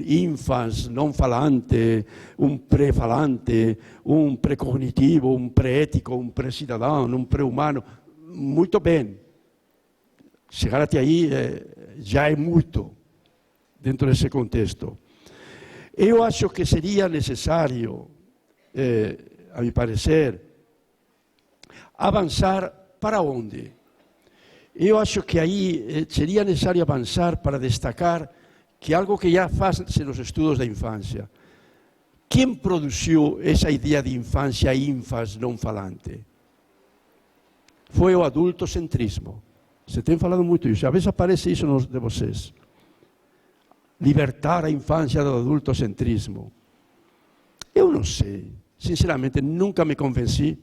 infans non falante, un pré-falante, un pré-cognitivo, un pré-ético, un pré-cidadão, un pré-humano. Muito bem. Chegar até aí já é muito dentro desse contexto. Eu acho que seria necessário, a meu parecer, avançar para onde? Eu acho que aí seria necessário avançar para destacar que algo que já faz-se nos estudos da infância. Quem produziu essa ideia de infância ínfans não falante? Foi o adultocentrismo. Você tem falado muito isso, às vezes aparece isso de vocês. Libertar a infância do adultocentrismo. Eu não sei, sinceramente, nunca me convenci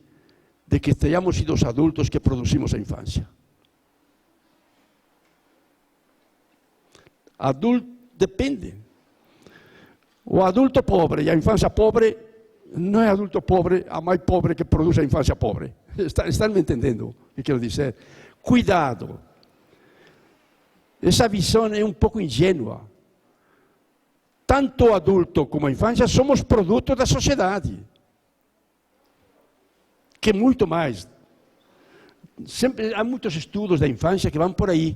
de que tenhamos sido os adultos que produzimos a infância. Depende. O adulto pobre e a infância pobre não é adulto pobre, a mais pobre que produz a infância pobre. Estão me entendendo o que quero dizer? Cuidado. Essa visão é um pouco ingênua. Tanto o adulto como a infância somos produto da sociedade. Que muito mais. Sempre há muitos estudos da infância que vão por aí.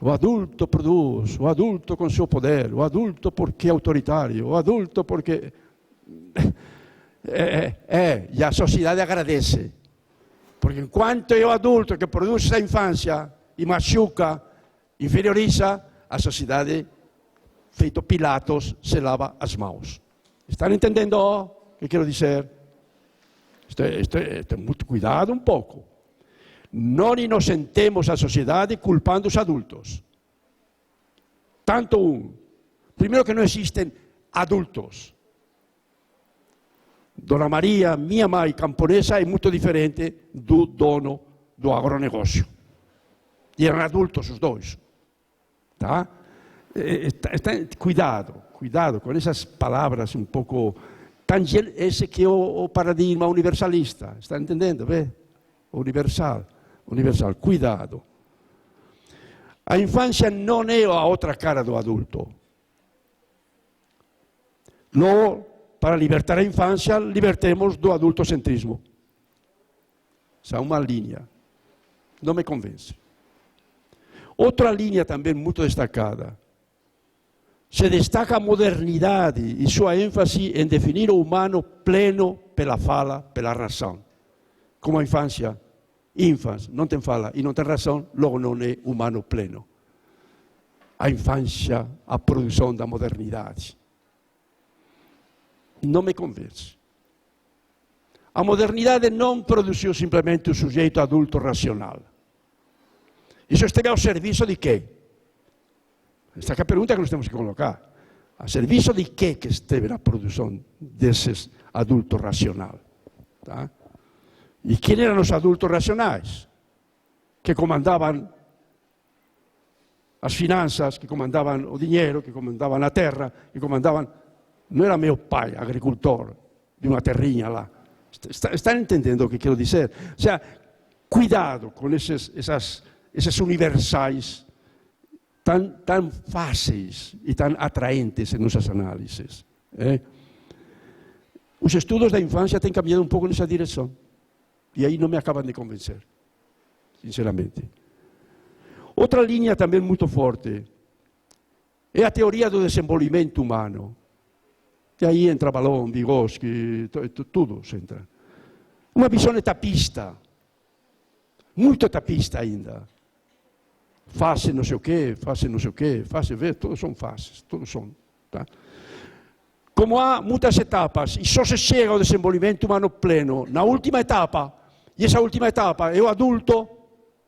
O adulto produz, o adulto com seu poder, o adulto porque é autoritário, o adulto porque... e a sociedade agradece. Porque enquanto é o adulto que produz essa infância e machuca, inferioriza, a sociedade, feito Pilatos, se lava as mãos. Estão entendendo o que quero dizer? Muito cuidado um pouco. Não inocentemos a sociedade culpando os adultos. Tanto primeiro que não existem adultos. Dona Maria, minha mãe camponesa, é muito diferente do dono do agronegócio. E eram adultos os dois. Tá? Cuidado com essas palavras um pouco... Esse que é o paradigma universalista. Está entendendo? Vê? Universal, cuidado. A infância não é a outra cara do adulto. Logo, para libertar a infância, libertemos do adultocentrismo. Essa é uma linha. Não me convence. Outra linha também muito destacada. Se destaca a modernidade e sua ênfase em definir o humano pleno pela fala, pela razão. Como a infância, infans, não tem fala e não tem razão, logo não é humano pleno. A infância, a produção da modernidade. Não me convence. A modernidade não produziu simplesmente o sujeito adulto racional. Isso esteve ao serviço de quê? Esta é a pergunta que nós temos que colocar. A serviço de quê que esteve na produção desses adultos racionais? Tá? E quem eram os adultos racionais? Que comandavam as finanças, que comandavam o dinheiro, que comandavam a terra, que comandavam... Não era meu pai, agricultor, de uma terrinha lá. Estão entendendo o que quero dizer? Ou seja, cuidado com esses universais tão fáceis e tão atraentes em nossas análises. Os estudos da infância têm caminhado um pouco nessa direção. E aí não me acabam de convencer, sinceramente. Outra linha também muito forte é a teoria do desenvolvimento humano. E aí entra Balon, Vygotsky, tudo entra. Uma visão etapista, muito etapista ainda. Fase não sei o quê, fase V, todos são fases, todos são. Tá? Como há muitas etapas e só se chega ao desenvolvimento humano pleno na última etapa, e essa última etapa é o adulto,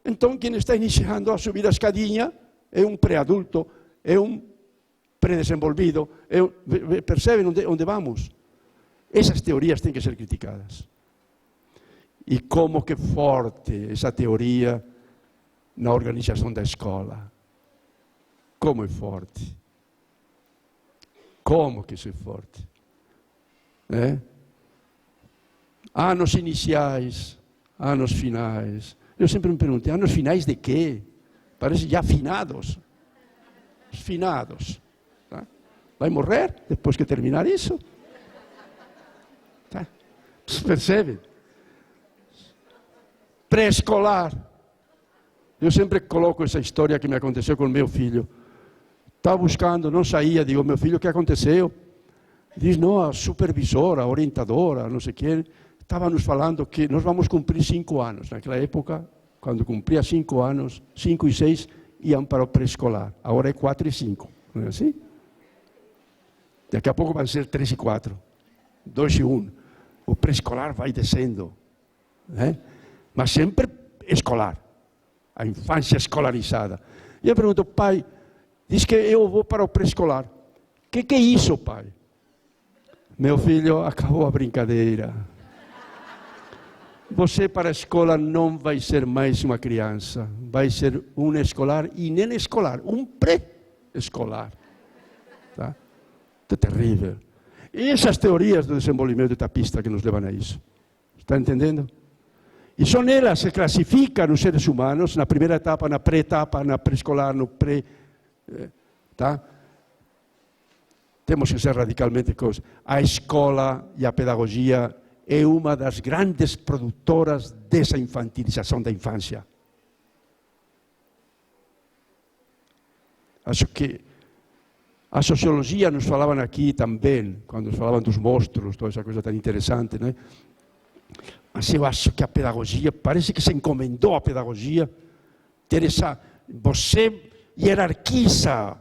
então quem está iniciando a subir a escadinha é um pré-adulto, é um pré-desenvolvido. Percebem onde vamos? Essas teorias têm que ser criticadas. E como que forte essa teoria na organização da escola. Como é forte. Como que isso é forte. Anos iniciais, anos finais. Eu sempre me perguntei, anos finais de quê? Parece já finados. Finados. vai morrer depois que terminar isso. Tá? Percebe? Pré-escolar. Eu sempre coloco essa história que me aconteceu com meu filho. Estava buscando, não saía, digo, meu filho, o que aconteceu? Diz, não, a supervisora, a orientadora, não sei o quê, estava nos falando que nós vamos cumprir 5 anos. Naquela época, quando cumpria 5 anos, 5 e 6 iam para o pré-escolar. Agora é 4 e 5, não é assim? Daqui a pouco vai ser 3 e 4, 2 e 1. O pré-escolar vai descendo, né? Mas sempre escolar, a infância escolarizada. E eu pergunto, pai, diz que eu vou para o pré-escolar. O que é isso, pai? Meu filho, acabou a brincadeira. Você para a escola não vai ser mais uma criança, vai ser um escolar e nem escolar, um pré-escolar. Tá? É terrível. E essas teorias do desenvolvimento etapista que nos levam a isso. Está entendendo? E são elas que classificam os seres humanos na primeira etapa, na pré-etapa, na pré-escolar, no pré... Tá? Temos que ser radicalmente coisas. A escola e a pedagogia é uma das grandes produtoras dessa infantilização da infância. Acho que a sociologia nos falavam aqui também, quando nos falavam dos monstros, toda essa coisa tão interessante, né? Mas eu acho que a pedagogia, parece que se encomendou à pedagogia, ter essa... Você hierarquiza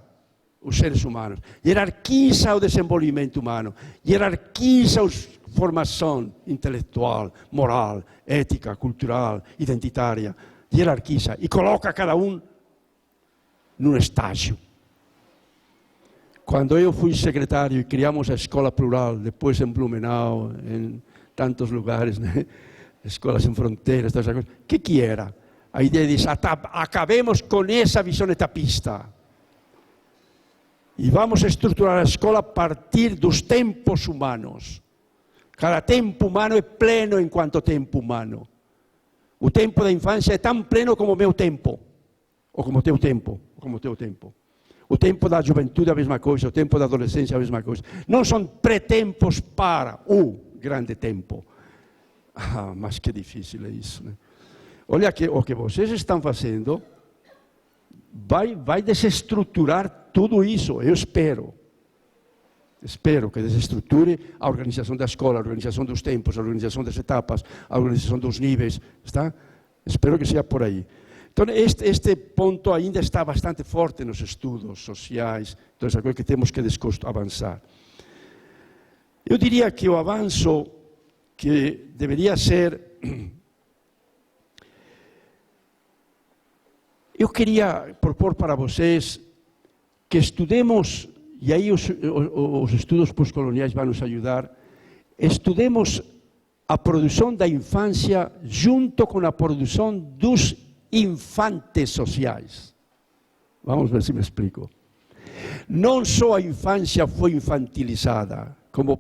os seres humanos, hierarquiza o desenvolvimento humano, hierarquiza a formação intelectual, moral, ética, cultural, identitária, hierarquiza e coloca cada um num estágio. Quando eu fui secretário e criamos a escola plural, depois em Blumenau, em tantos lugares, né? Escolas sem fronteiras, todas essas coisas, o que era? A ideia diz, acabemos com essa visão etapista. E vamos estruturar a escola a partir dos tempos humanos. Cada tempo humano é pleno enquanto tempo humano. O tempo da infância é tão pleno como o meu tempo, ou como o teu tempo, ou como o teu tempo. O tempo da juventude é a mesma coisa, o tempo da adolescência é a mesma coisa. Não são pré-tempos para o grande tempo. Ah, mas que difícil é isso, né? Olha que o que vocês estão fazendo vai desestruturar tudo isso, eu espero. Espero que desestruture a organização da escola, a organização dos tempos, a organização das etapas, a organização dos níveis, está? Espero que seja por aí. Então, este ponto ainda está bastante forte nos estudos sociais, então essa coisa que temos que avançar. Eu diria que o avanço que deveria ser... Eu queria propor para vocês que estudemos, e aí os estudos pós-coloniais vão nos ajudar, estudemos a produção da infância junto com a produção dos infantes sociais. Vamos ver se me explico. Não só a infância foi infantilizada, como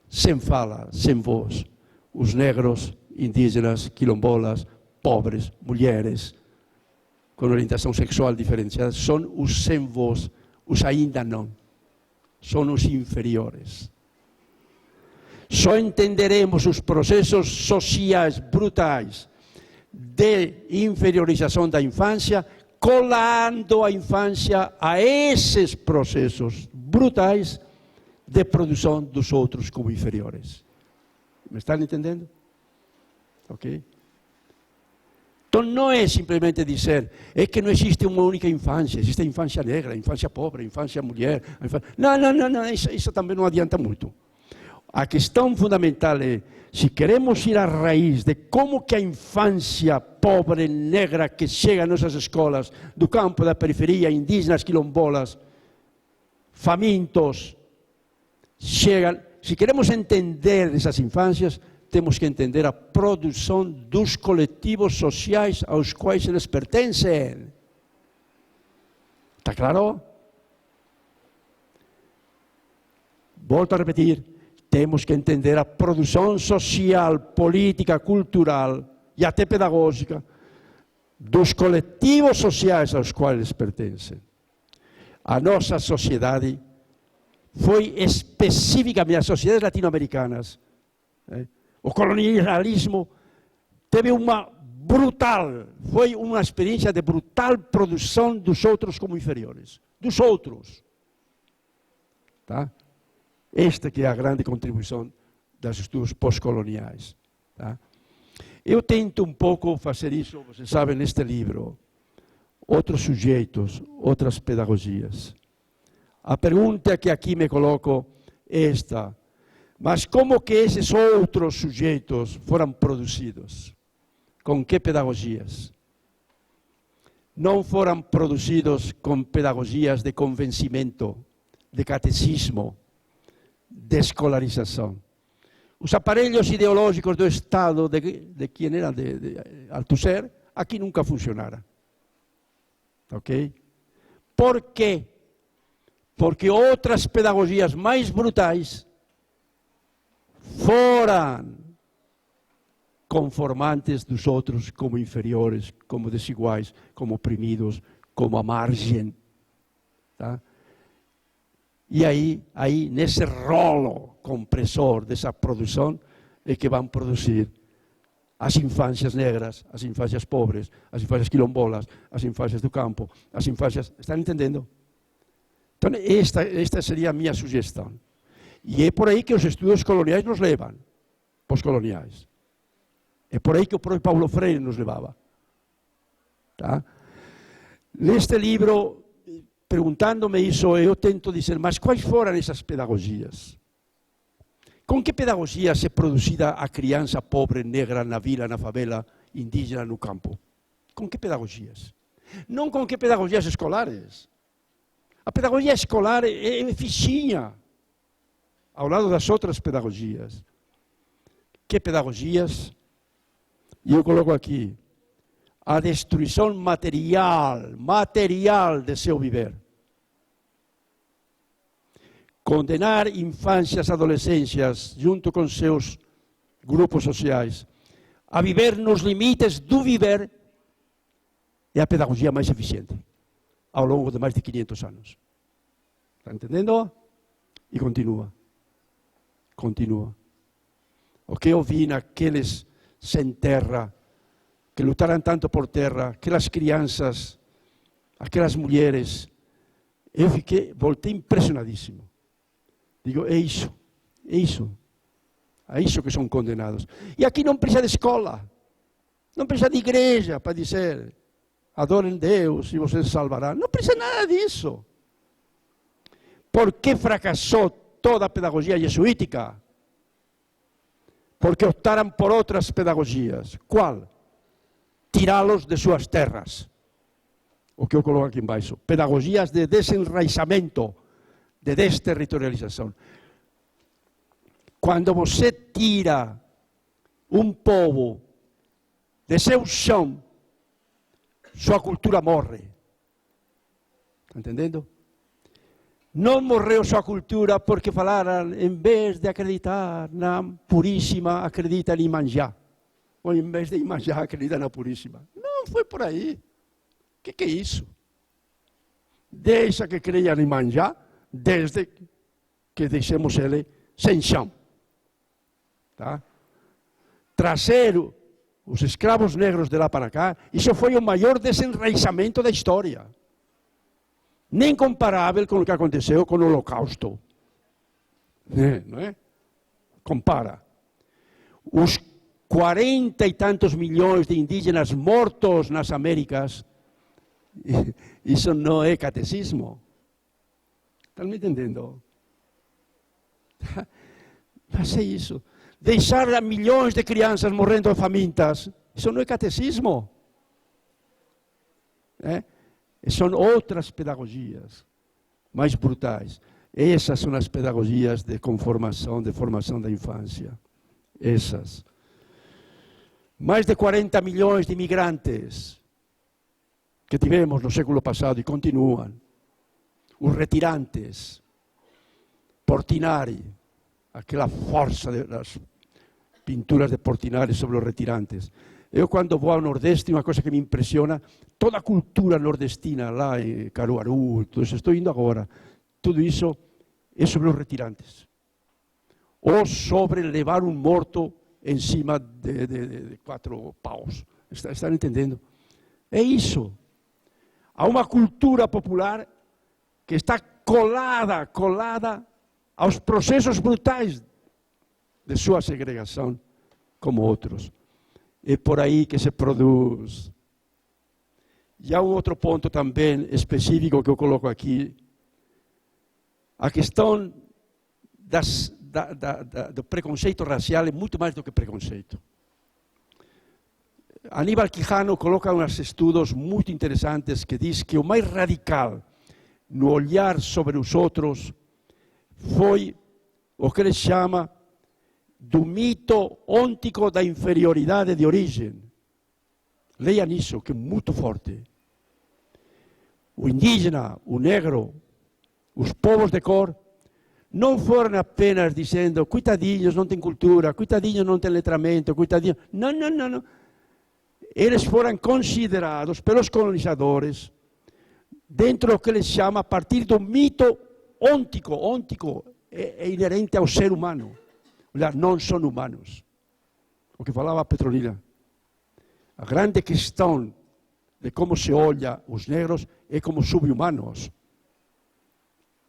sem fala, sem voz, os negros, indígenas, quilombolas, pobres, mulheres, com orientação sexual diferenciada, são os sem voz, os ainda não, são os inferiores. Só entenderemos os processos sociais brutais de inferiorização da infância, colando a infância a esses processos brutais de produção dos outros como inferiores. Me estão entendendo? Ok? Então não é simplesmente dizer que não existe uma única infância, existe a infância negra, a infância pobre, a infância mulher. Não, isso também não adianta muito. A questão fundamental é, se queremos ir à raiz de como que a infância pobre, negra, que chega às nossas escolas, do campo, da periferia, indígenas, quilombolas, famintos, chegam, se queremos entender essas infâncias, temos que entender a produção dos coletivos sociais aos quais eles pertencem. Está claro? Volto a repetir, temos que entender a produção social, política, cultural e até pedagógica dos coletivos sociais aos quais eles pertencem. A nossa sociedade foi especificamente as sociedades latino-americanas. O colonialismo teve foi uma experiência de brutal produção dos outros como inferiores. Dos outros. Tá? Esta que é a grande contribuição dos estudos pós-coloniais. Tá? Eu tento um pouco fazer isso, vocês sabem, neste livro. Outros sujeitos, outras pedagogias. A pergunta que aqui me coloco é esta. Mas como que esses outros sujeitos foram produzidos? Com que pedagogias? Não foram produzidos com pedagogias de convencimento, de catecismo, de escolarização. Os aparelhos ideológicos do Estado, de quem era de Althusser, aqui nunca funcionaram. Ok? Por quê? Porque outras pedagogias mais brutais foram conformantes dos outros como inferiores, como desiguais, como oprimidos, como à margem. Tá? E aí, nesse rolo compressor dessa produção, é que vão produzir as infâncias negras, as infâncias pobres, as infâncias quilombolas, as infâncias do campo, as infâncias... Estão entendendo? Então, esta seria a minha sugestão. E é por aí que os estudos coloniais nos levam, pós-coloniais. É por aí que o próprio Paulo Freire nos levava. Tá? Neste livro, perguntando-me isso, eu tento dizer, mas quais foram essas pedagogias? Com que pedagogia se produzida a criança pobre, negra, na vila, na favela, indígena, no campo? Com que pedagogias? Não com que pedagogias escolares. A pedagogia escolar é fichinha, ao lado das outras pedagogias. Que pedagogias? E eu coloco aqui, a destruição material de seu viver. Condenar infâncias e adolescências, junto com seus grupos sociais, a viver nos limites do viver, é a pedagogia mais eficiente, ao longo de mais de 500 anos. Está entendendo? E continua. Continua. O que eu vi naqueles sem terra, que lutaram tanto por terra, aquelas crianças, aquelas mulheres, eu voltei impressionadíssimo. Digo, é isso, a isso que são condenados. E aqui não precisa de escola, não precisa de igreja para dizer, adorem Deus e você se salvará. Não precisa nada disso. Por que fracassou toda a pedagogia jesuítica? Porque optaram por outras pedagogias. Qual? Tirá-los de suas terras. O que eu coloco aqui embaixo. Pedagogias de desenraizamento, de desterritorialização. Quando você tira um povo de seu chão, sua cultura morre. Está entendendo? Não morreu sua cultura porque falaram, em vez de acreditar na Puríssima, acredita em Iemanjá. Ou em vez de Iemanjá, acredita na Puríssima. Não foi por aí. O que é isso? Deixa que creia em Iemanjá, desde que deixemos ele sem chão. Tá? Trazer os escravos negros de lá para cá, isso foi o maior desenraizamento da história. Nem comparável com o que aconteceu com o Holocausto. Não é? Compara. Os 40 e tantos milhões de indígenas mortos nas Américas, isso não é catecismo. Estão me entendendo? Mas é isso. Deixar a milhões de crianças morrendo famintas, isso não é catecismo. São outras pedagogias mais brutais. Essas são as pedagogias de conformação, de formação da infância. Essas. Mais de 40 milhões de imigrantes que tivemos no século passado e continuam. Os retirantes. Portinari. Aquela força das pinturas de Portinari sobre os retirantes. Eu, quando vou ao Nordeste, uma coisa que me impressiona, toda a cultura nordestina, lá em Caruaru, tudo isso, estou indo agora, tudo isso é sobre os retirantes, ou sobre levar um morto em cima de 4 paus. Estão entendendo? É isso. Há uma cultura popular que está colada aos processos brutais de sua segregação, como outros. É por aí que se produz. E há um outro ponto também específico que eu coloco aqui. A questão do preconceito racial é muito mais do que preconceito. Aníbal Quijano coloca uns estudos muito interessantes que diz que o mais radical no olhar sobre os outros foi o que ele chama do mito ôntico da inferioridade de origem. Leia nisso, que é muito forte. O indígena, o negro, os povos de cor, não foram apenas dizendo, coitadinhos, não têm cultura, coitadinhos, não têm letramento, coitadinhos. Não, não, não, não. Eles foram considerados pelos colonizadores dentro do que eles chamam a partir do mito ôntico. Ôntico é inerente ao ser humano. Olha, não são humanos. O que falava a Petronila. A grande questão de como se olha os negros é como sub-humanos.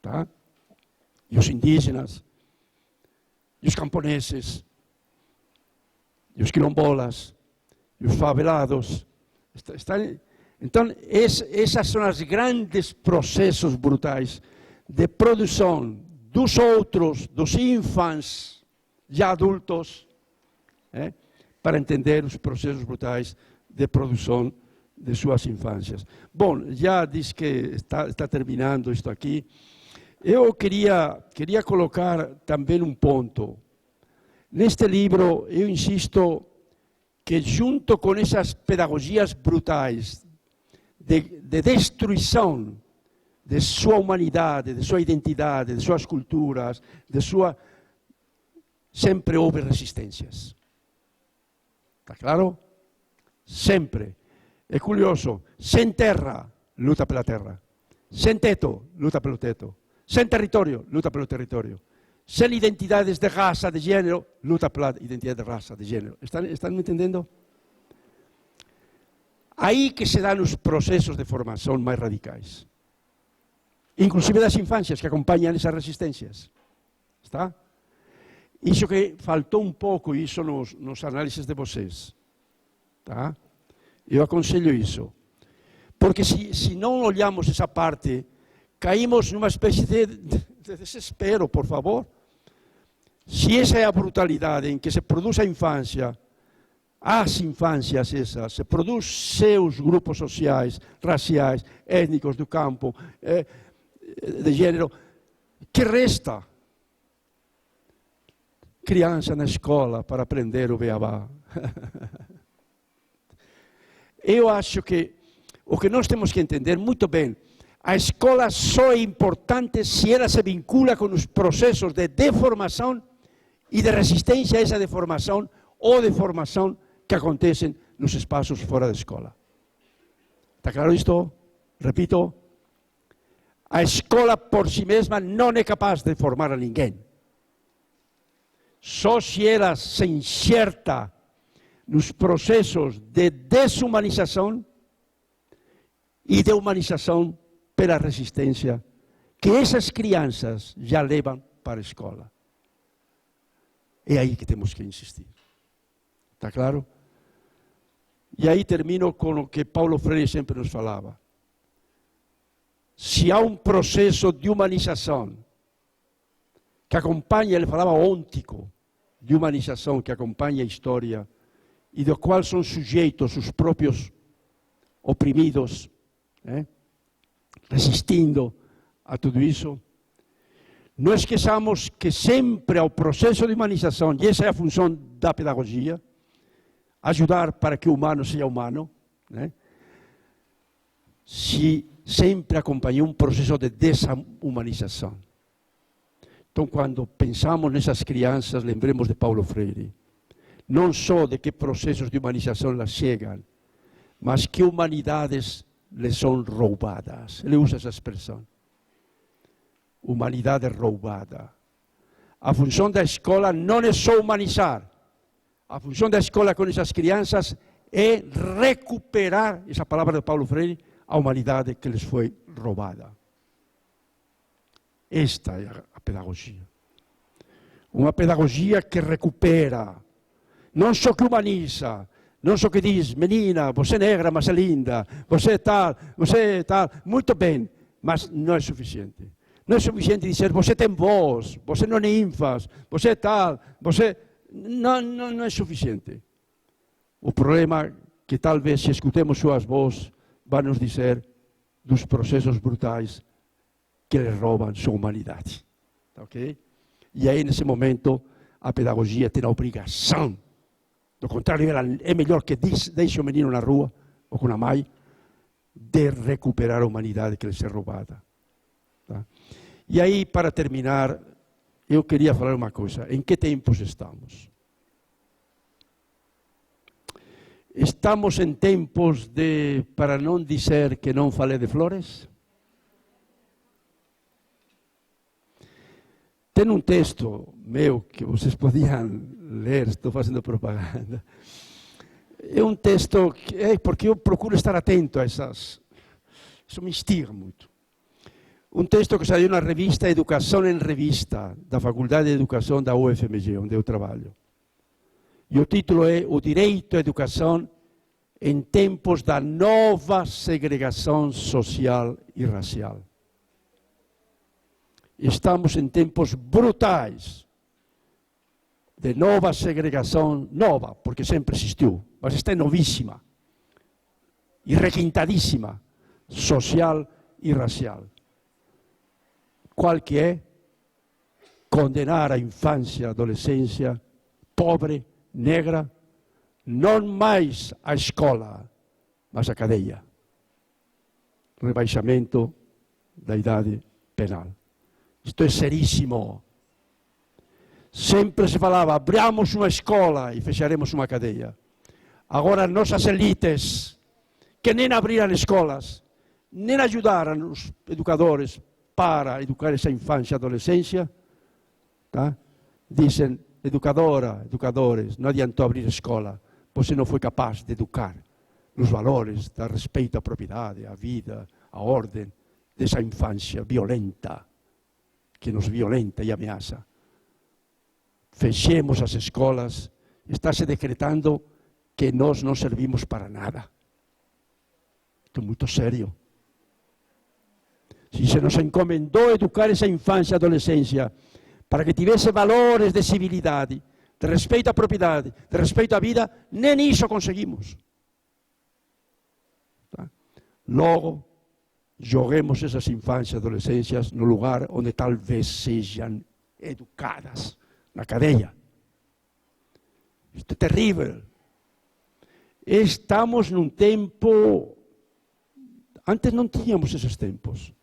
Tá? E os indígenas, e os camponeses, e os quilombolas, e os favelados. Então, esses são os grandes processos brutais de produção dos outros, dos infants, já adultos, para entender os processos brutais de produção de suas infâncias. Bom, já disse que está terminando isto aqui. Eu queria colocar também um ponto. Neste livro, eu insisto que junto com essas pedagogias brutais de destruição de sua humanidade, de sua identidade, de suas culturas, sempre houve resistências. Está claro? Sempre. É curioso. Sem terra, luta pela terra. Sem teto, luta pelo teto. Sem território, luta pelo território. Sem identidades de raça, de gênero, luta pela identidade de raça, de gênero. Estão me entendendo? Aí que se dão os processos de formação mais radicais. Inclusive das infâncias que acompanham essas resistências. Está? Isso que faltou um pouco, isso nos análises de vocês. Tá? Eu aconselho isso. Porque se não olhamos essa parte, caímos numa espécie de desespero, por favor. Se essa é a brutalidade em que se produz a infância, as infâncias essas, se produz seus grupos sociais, raciais, étnicos do campo, de gênero, que resta? Criança na escola para aprender o beabá. Eu acho que o que nós temos que entender muito bem, a escola só é importante se ela se vincula com os processos de deformação e de resistência a essa deformação ou deformação que acontecem nos espaços fora da escola. Está claro isto? Repito, a escola por si mesma não é capaz de formar a ninguém. Só se ela se enxerta nos processos de desumanização e de humanização pela resistência que essas crianças já levam para a escola. É aí que temos que insistir. Está claro? E aí termino com o que Paulo Freire sempre nos falava. Se há um processo de humanização que acompanha, ele falava ôntico, de humanização que acompanha a história e do qual são sujeitos os próprios oprimidos, resistindo a tudo isso, não esqueçamos que sempre ao processo de humanização, e essa é a função da pedagogia, ajudar para que o humano seja humano, se sempre acompanhou um processo de desumanização. Então, quando pensamos nessas crianças, lembremos de Paulo Freire. Não só de que processos de humanização elas chegam, mas que humanidades lhes são roubadas. Ele usa essa expressão. humanidade roubada. A função da escola não é só humanizar. A função da escola com essas crianças é recuperar, essa palavra de Paulo Freire, a humanidade que lhes foi roubada. Esta é a pedagogia. Uma pedagogia que recupera, não só que humaniza, não só que diz, menina, você é negra, mas é linda, você é tal, muito bem, mas não é suficiente. Não é suficiente dizer, você tem voz, você não é ninfas, você é tal, você... Não é suficiente. O problema é que talvez se escutemos suas vozes, vai nos dizer dos processos brutais que lhe roubam sua humanidade. Ok? E aí, nesse momento, a pedagogia tem a obrigação. Do contrário, ela é melhor que deixe o menino na rua, ou com a mãe, de recuperar a humanidade que lhe é roubada. Tá? E aí, para terminar, eu queria falar uma coisa. Em que tempos estamos? Estamos em tempos de, para não dizer que não falei de flores? Tem um texto meu que vocês podiam ler, estou fazendo propaganda. É um texto, porque eu procuro estar atento a essas... Isso me instiga muito. Um texto que saiu na revista Educação em Revista, da Faculdade de Educação da UFMG, onde eu trabalho. E o título é O Direito à Educação em Tempos da Nova Segregação Social e Racial. Estamos em tempos brutais de nova segregação, nova, porque sempre existiu, mas está novíssima e requintadíssima, social e racial. Qual que é? Condenar a infância, a adolescência, pobre, negra, não mais à escola, mas à cadeia. Rebaixamento da idade penal. Isto é seríssimo. Sempre se falava, abramos uma escola e fecharemos uma cadeia. Agora, nossas elites, que nem abriram escolas, nem ajudaram os educadores para educar essa infância e adolescência, tá? Dizem, educadora, educadores, não adiantou abrir escola, você não foi capaz de educar nos valores da respeito à propriedade, à vida, à ordem dessa infância violenta, que nos violenta e ameaça. Fechemos as escolas, está se decretando que nós não servimos para nada. Isto é muito sério. Se se nos encomendou educar essa infância e adolescência para que tivesse valores de civilidade, de respeito à propriedade, de respeito à vida, nem isso conseguimos. Tá? Logo, joguemos essas infâncias e adolescências no lugar onde talvez sejam educadas, na cadeia. Isto é terrível. Estamos num tempo... Antes não tínhamos esses tempos.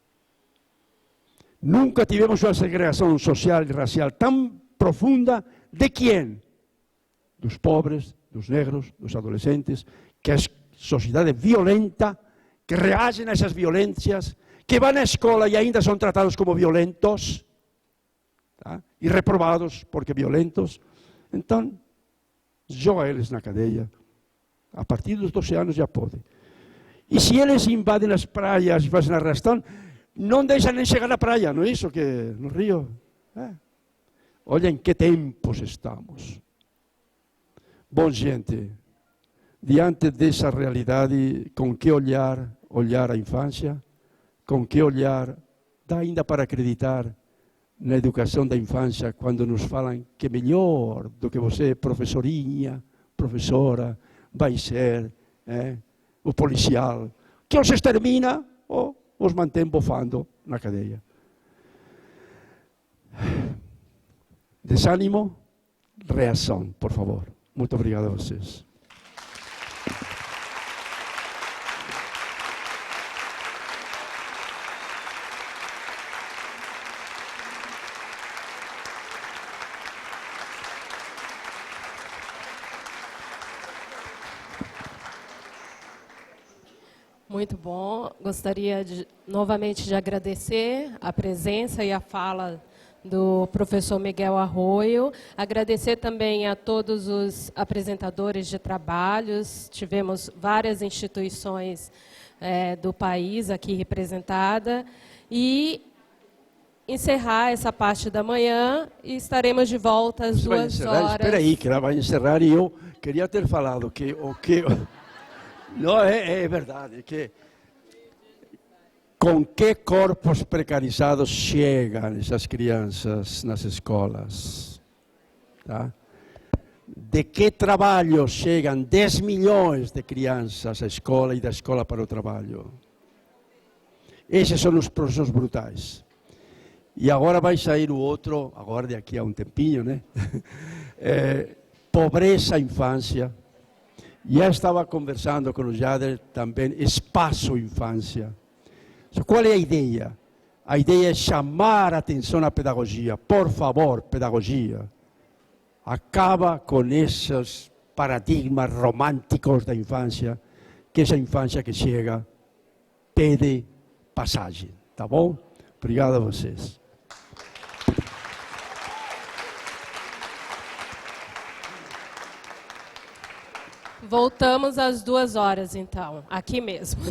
Nunca tivemos uma segregação social e racial tão profunda. De quem? Dos pobres, dos negros, dos adolescentes, que a sociedade violenta, que reagem a essas violências, que vão à escola e ainda são tratados como violentos, tá? E reprovados porque violentos. Então, joga eles na cadeia. A partir dos 12 anos já pode. E se eles invadem as praias e fazem arrastão, não deixam nem chegar à praia, não é isso que no Rio? Olha em que tempos estamos. Bom, gente, diante dessa realidade, com que olhar a infância? Com que olhar dá ainda para acreditar na educação da infância quando nos falam que melhor do que você, professorinha, professora, vai ser o policial, que os extermina ou os mantém bofando na cadeia. Desânimo, reação, por favor. Muito obrigado a vocês. Muito bom. Gostaria novamente de agradecer a presença e a fala do professor Miguel Arroio. Agradecer também a todos os apresentadores de trabalhos. Tivemos várias instituições do país aqui representada. E encerrar essa parte da manhã e estaremos de volta às 2 horas. Espera aí, que ela vai encerrar e eu queria ter falado que o que... Não, é verdade, que com que corpos precarizados chegam essas crianças nas escolas? Tá? De que trabalho chegam 10 milhões de crianças à escola e da escola para o trabalho? Esses são os processos brutais. E agora vai sair o outro, agora daqui a um tempinho, né? Pobreza infância. Já estava conversando com o Jader também, espaço infância. Qual é a ideia? A ideia é chamar a atenção à pedagogia. Por favor, pedagogia. Acaba com esses paradigmas românticos da infância, que essa infância que chega pede passagem. Tá bom? Obrigado a vocês. Voltamos às 2 horas, então, aqui mesmo.